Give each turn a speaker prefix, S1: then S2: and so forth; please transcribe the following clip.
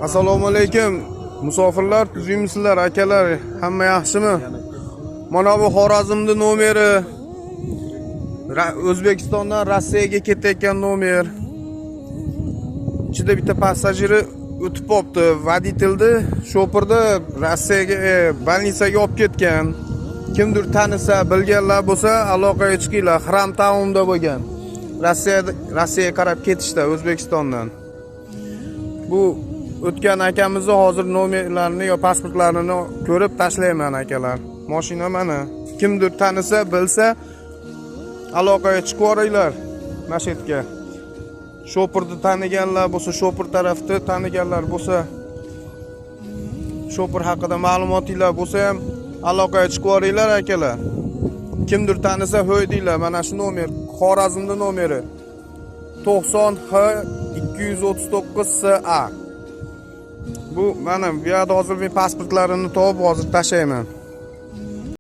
S1: Assalomu alaykum. Musofirlar, tuzyapsizlar, akalar, hamma yaxshimi? Mana bu Xorazmning nomeri. O'zbekistondan Rossiyaga ketayotgan nomer. Ichida bitta passajiri o'tib qopti. Voditilni shoferni Rossiyaga, больницаga olib ketgan. Kimdir tanisa, bilganlar bo'lsa, aloqaga chiqinglar. Xram Townda bo'lgan. Rossiyaga qarab ketishdi O'zbekistondan. Bu o'tgan akamizni hozir nomerlarini yo pasportlarini ko'rib tashlayman akalar. Mashina mana. Kimdir tanisa, bilsa, aloqaga chiqib yuboringlar. Masjidga. Shoferni taniganlar bo'lsa, shofer tarafda taniganlar bo'lsa, shofer haqida ma'lumotinglar bo'lsa ham aloqaga chiqib yuboringlar akalar. Kimdir tanisa, ho'y deylar. Mana shu nomer, Xorazmning nomeri 90H239CA. Bu mana bu yerda hozir men pasportlarini topib hozir tashlayman.